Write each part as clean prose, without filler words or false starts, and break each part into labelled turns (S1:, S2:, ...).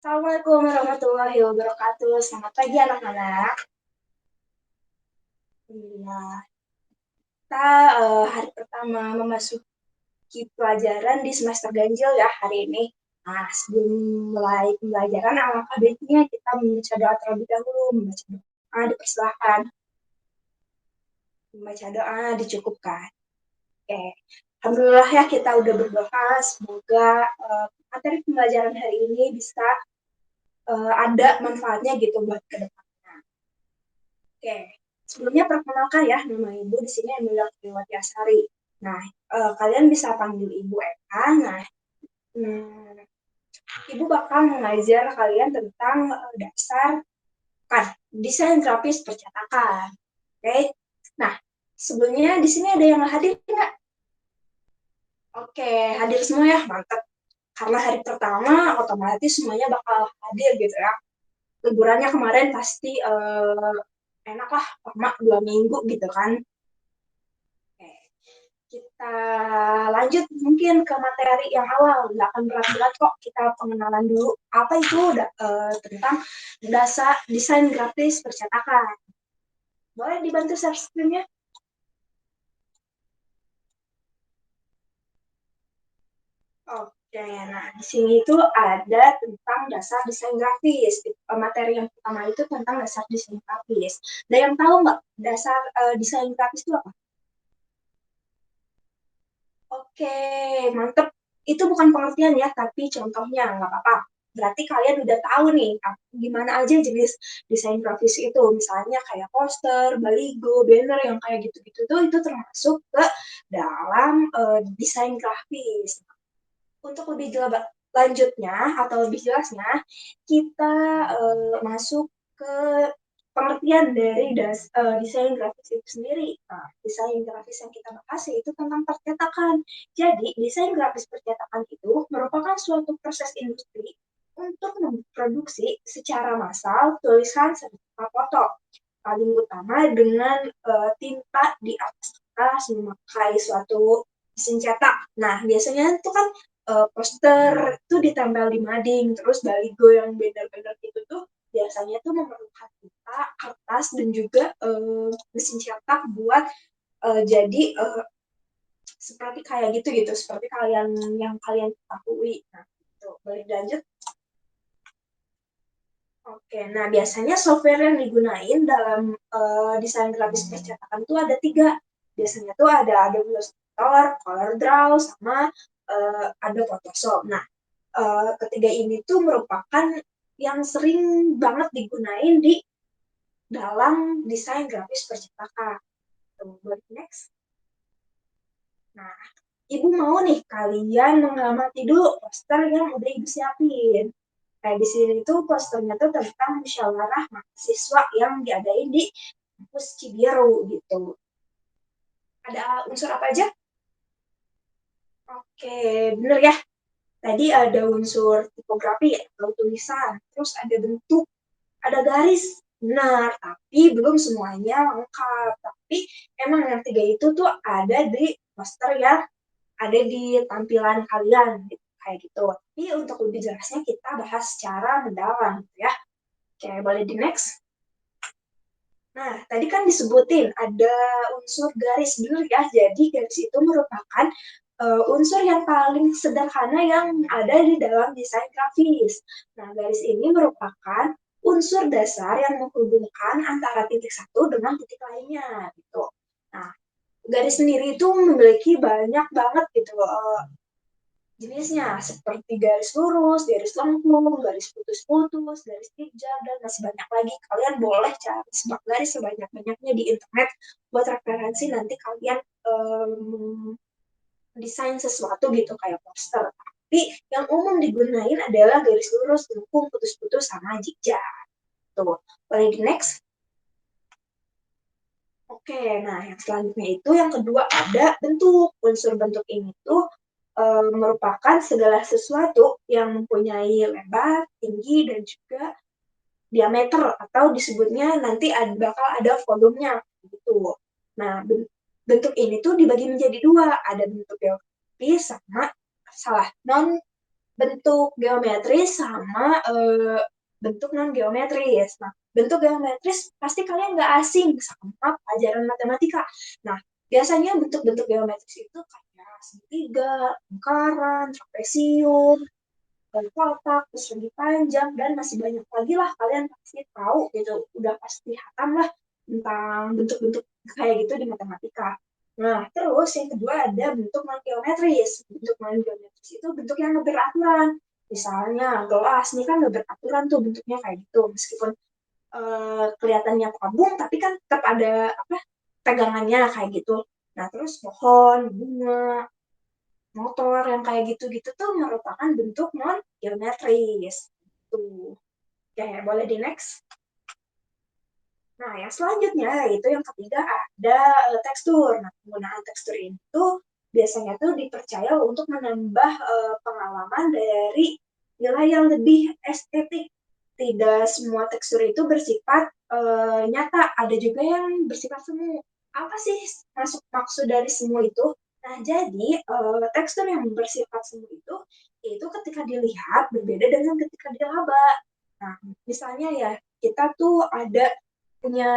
S1: Assalamualaikum warahmatullahi wabarakatuh. Selamat pagi anak-anak. Alhamdulillah. Kita hari pertama memasuki pelajaran di semester ganjil ya hari ini. Nah, sebelum mulai pembelajaran, alangkah baiknya kita membaca doa terlebih dahulu. Membaca doa dipersilahkan. Membaca doa dicukupkan. Oke. Alhamdulillah ya kita udah berdoa. Semoga materi pembelajaran hari ini bisa ada manfaatnya gitu buat ke depannya. Oke, sebelumnya perkenalkan ya, nama Ibu di sini Emilia Kriwati Asari. Nah, kalian bisa panggil Ibu Eka. Nah, hmm, Ibu bakal mengajar kalian tentang dasar kan desain grafis percetakan. Oke, nah sebelumnya di sini ada yang hadir nggak? Oke, hadir semua ya, mantap. Karena hari pertama otomatis semuanya bakal hadir gitu ya. Liburannya kemarin pasti enak lah, lama 2 minggu gitu kan. Oke. Kita lanjut mungkin ke materi yang awal, nggak akan berat-berat kok. Kita pengenalan dulu apa itu tentang dasar desain grafis percetakan. Boleh dibantu share screen-nya? Oke, nah di sini itu ada tentang dasar desain grafis. Materi yang pertama itu tentang dasar desain grafis. Ada yang tahu nggak dasar desain grafis itu apa? Oke, mantep. Itu bukan pengertian ya, tapi contohnya nggak apa-apa. Berarti kalian udah tahu nih, gimana aja jenis desain grafis itu. Misalnya kayak poster, baligo, banner yang kayak gitu-gitu tuh itu termasuk ke dalam desain grafis. Untuk lebih lanjutnya atau lebih jelasnya, kita masuk ke pengertian dari desain grafis itu sendiri. Nah, desain grafis yang kita bahas yaitu tentang percetakan. Jadi, desain grafis percetakan itu merupakan suatu proses industri untuk memproduksi secara massal tulisan serta foto. Paling utama dengan tinta di atas kertas memakai suatu mesin cetak. Nah, biasanya itu kan poster itu ditempel di mading, terus baligo yang banner-banner itu tuh biasanya tuh memerlukan tinta, kertas, dan juga mesin cetak buat jadi seperti kayak gitu gitu, seperti kalian yang kalian ketahui. Nah, itu boleh lanjut. Oke, nah biasanya software yang digunain dalam desain grafis percetakan tuh ada tiga. Biasanya tuh ada Adobe Illustrator, CorelDRAW, sama ada Photoshop. Nah, ketiga ini tuh merupakan yang sering banget digunain di dalam desain grafis percetakan. Tuh, next. Nah, Ibu mau nih kalian mengamati dulu poster yang udah Ibu siapin. Kayak di sini tuh posternya tuh tentang musyawarah mahasiswa yang diadain di kampus Cibiru gitu. Ada unsur apa aja? Oke, bener ya. Tadi ada unsur tipografi atau tulisan, terus ada bentuk, ada garis. Benar, tapi belum semuanya lengkap. Tapi emang yang tiga itu tuh ada di poster yang ada di tampilan kalian gitu, kayak gitu. Tapi untuk lebih jelasnya kita bahas secara mendalam gitu ya. Oke, boleh di next. Nah, tadi kan disebutin ada unsur garis dulu ya. Jadi garis itu merupakan unsur yang paling sederhana yang ada di dalam desain grafis. Nah, garis ini merupakan unsur dasar yang menghubungkan antara titik satu dengan titik lainnya gitu. Nah, garis sendiri itu memiliki banyak banget gitu jenisnya seperti garis lurus, garis lengkung, garis putus-putus, garis pijak, dan masih banyak lagi. Kalian boleh cari semak garis sebanyak-banyaknya di internet buat referensi nanti kalian desain sesuatu gitu kayak poster. Tapi yang umum digunain adalah garis lurus, lengkung, putus-putus, sama zigzag. Tuh, boleh di next. Oke, nah yang selanjutnya itu yang kedua ada bentuk. Unsur bentuk ini tuh merupakan segala sesuatu yang mempunyai lebar, tinggi, dan juga diameter atau disebutnya nanti bakal ada volumenya gitu. Nah, bentuk ini tuh dibagi menjadi dua, ada bentuk geometris sama salah non bentuk geometris sama bentuk non geometris. Nah, bentuk geometris pasti kalian nggak asing sama pelajaran matematika. Nah, biasanya bentuk-bentuk geometris itu kayak segitiga, lingkaran, trapesium, kotak, persegi panjang, dan masih banyak lagi lah kalian pasti tahu gitu. Udah pasti hatam lah tentang bentuk-bentuk kayak gitu di matematika. Nah, terus yang kedua ada bentuk non-geometris. Bentuk non-geometris itu bentuk yang nggak beraturan. Misalnya gelas, ini kan nggak beraturan tuh bentuknya kayak gitu. Meskipun kelihatannya tabung, tapi kan tetap ada apa pegangannya kayak gitu. Nah, terus pohon, bunga, motor yang kayak gitu-gitu tuh merupakan bentuk non geometris. Tuh. Oke, boleh di next. Nah, yang selanjutnya yaitu yang ketiga ada tekstur. Nah, penggunaan tekstur itu biasanya tuh dipercaya untuk menambah pengalaman dari nilai yang lebih estetik. Tidak semua tekstur itu bersifat nyata, ada juga yang bersifat semu. Apa sih maksud dari semu itu? Nah, jadi tekstur yang bersifat semu itu ketika dilihat berbeda dengan ketika diraba. Nah, misalnya ya, kita tuh ada punya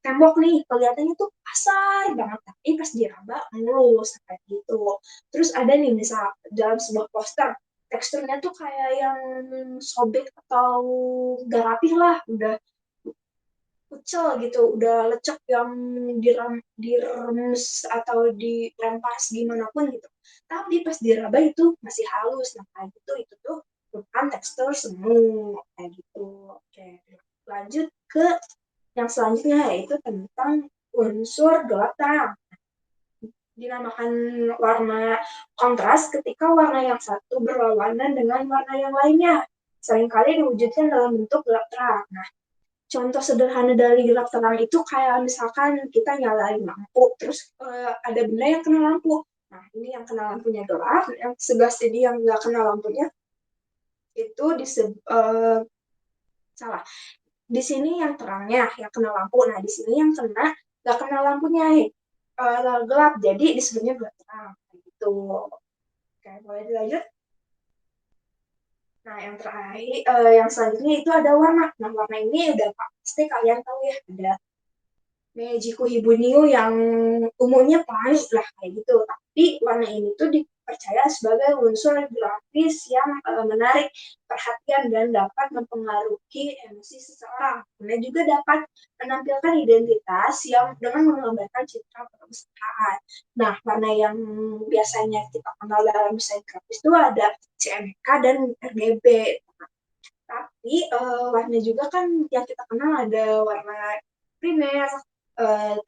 S1: tembok nih, kelihatannya tuh kasar banget, tapi pas diraba mulus kayak gitu. Terus ada nih misal dalam sebuah poster, teksturnya tuh kayak yang sobek atau gak rapih lah, udah kucel gitu, udah lecek yang diremes atau dirempas gimana pun gitu. Tapi pas diraba itu masih halus, nah kayak gitu itu tuh bukan tekstur semu kayak gitu. Oke, lanjut ke yang selanjutnya yaitu tentang unsur gelap terang. Dinamakan warna kontras ketika warna yang satu berlawanan dengan warna yang lainnya. Seringkali diwujudkan dalam bentuk gelap terang. Nah, contoh sederhana dari gelap terang itu kayak misalkan kita nyalain lampu, terus ada benda yang kena lampu. Nah, ini yang kena lampunya gelap, yang sebelah sini yang nggak kena lampunya itu salah. Di sini yang terangnya yang kena lampu, nah di sini yang kena nggak kena lampunya gelap, jadi disebutnya gelap terang gitu. Oke, boleh dilanjut. Nah, yang terakhir yang selanjutnya itu ada warna. Nah, warna ini udah pasti kalian tahu ya, ada Meiji Kuhibunio yang umumnya pelangi lah kayak gitu. Tapi warna ini tuh dipercaya sebagai unsur grafis yang menarik perhatian dan dapat mempengaruhi emosi seseorang. Kemudian juga dapat menampilkan identitas yang dengan menggambarkan citra perusahaan. Nah, warna yang biasanya kita kenal dalam desain grafis itu ada CMYK dan RGB. Tapi warna juga kan yang kita kenal ada warna primer,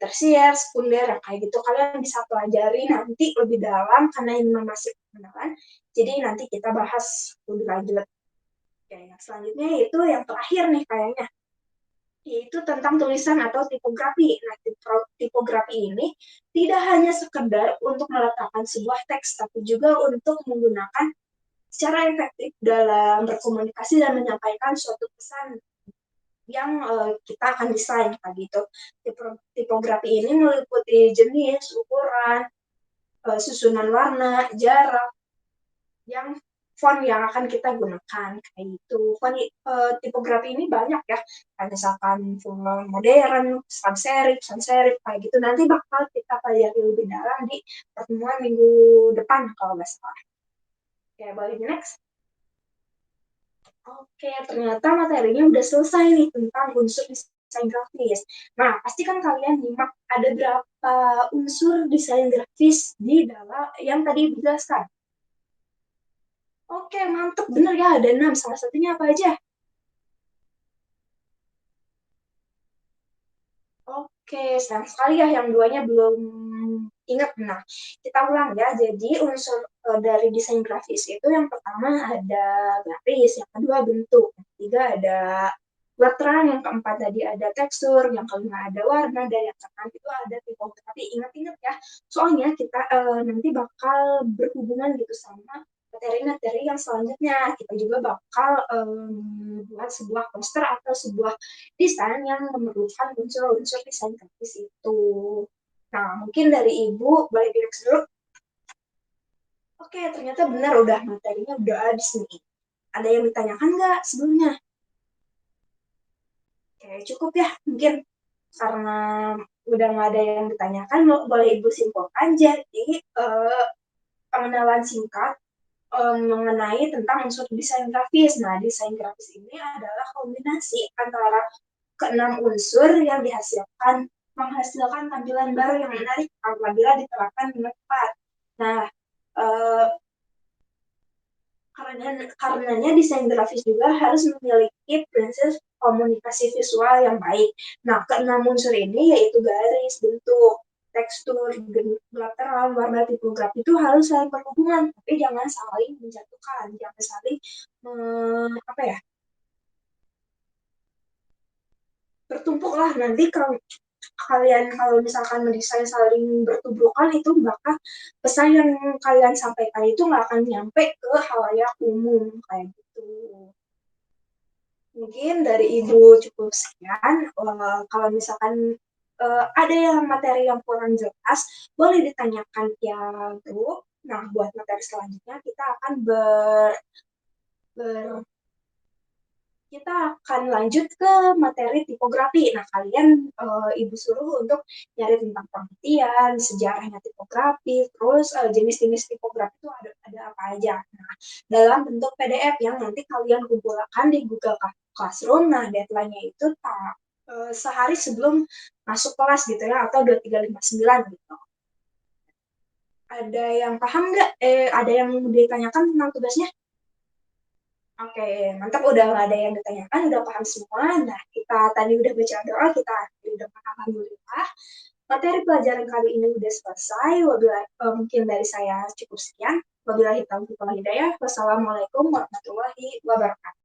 S1: tersier, sekunder, kayak gitu. Kalian bisa pelajari nanti lebih dalam karena ini masih pengenalan. Jadi nanti kita bahas lebih lanjut. Oke, yang selanjutnya itu yang terakhir nih kayaknya, yaitu tentang tulisan atau tipografi. Nah, tipografi ini tidak hanya sekedar untuk meletakkan sebuah teks, tapi juga untuk menggunakan secara efektif dalam berkomunikasi dan menyampaikan suatu pesan yang kita akan desain kayak gitu. Tipografi ini meliputi jenis, ukuran, susunan warna, jarak, yang font yang akan kita gunakan kayak gitu. Font tipografi ini banyak ya, kayak misalkan font modern, sans serif kayak gitu. Nanti bakal kita pelajari lebih dalam di pertemuan minggu depan kalau nggak salah. Oke, boleh di next. Oke, ternyata materinya udah selesai nih tentang unsur desain grafis. Nah, pasti kan kalian nyimak ada berapa unsur desain grafis di dalam yang tadi dijelaskan. Oke, mantep. Bener ya, ada 6. Salah satunya apa aja? Oke, sayang sekali ya yang duanya belum ingat. Nah, kita ulang ya. Jadi unsur dari desain grafis itu yang pertama ada garis, yang kedua bentuk, yang ketiga ada letteran, yang keempat tadi ada tekstur, yang kelima ada warna, dan yang keenam itu ada tipografi. Ingat-ingat ya, soalnya kita nanti bakal berhubungan gitu sama materi-materi yang selanjutnya. Kita juga bakal buat sebuah poster atau sebuah desain yang memerlukan unsur-unsur desain grafis itu. Nah, mungkin dari Ibu boleh di dulu. Oke, ternyata benar udah materinya udah habis nih. Ada yang ditanyakan nggak sebelumnya? Oke, cukup ya mungkin karena udah nggak ada yang ditanyakan, boleh Ibu simpulkan. Jadi, pengenalan singkat mengenai tentang unsur desain grafis. Nah, desain grafis ini adalah kombinasi antara keenam unsur yang menghasilkan tampilan baru yang menarik apabila diterapkan dengan tepat. Nah, eh, karenanya desain grafis juga harus memiliki prinsip komunikasi visual yang baik. Nah, keenam unsur ini yaitu garis, bentuk, tekstur, gelap terang, warna tipografi itu harus saling berhubungan, tapi jangan saling menjatuhkan, jangan saling apa ya, bertumpuk lah nanti kalau kalian kalau misalkan mendesain saling bertuburkan itu bakal pesan yang kalian sampaikan itu nggak akan nyampe ke halayak umum kayak gitu. Mungkin dari Ibu cukup sekian. Kalau misalkan ada yang materi yang kurang jelas, boleh ditanyakan ya grup. Nah, buat materi selanjutnya ber- kita akan lanjut ke materi tipografi. Nah, kalian Ibu suruh untuk nyari tentang pengertian, sejarahnya tipografi, terus jenis-jenis tipografi itu ada apa aja. Nah, dalam bentuk PDF yang nanti kalian kumpulkan di Google Classroom. Nah, deadline-nya itu sehari sebelum masuk kelas gitu ya, atau 2359 gitu. Ada yang paham nggak? Ada yang ditanyakan tentang tugasnya? Oke, mantap udah nggak ada yang ditanyakan, udah paham semua. Nah, kita tadi udah baca doa, kita udah paham alhamdulillah. Materi pelajaran kali ini udah selesai. Mungkin dari saya cukup sekian. Wabillahi taufiq wal hidayah. Wassalamualaikum warahmatullahi wabarakatuh.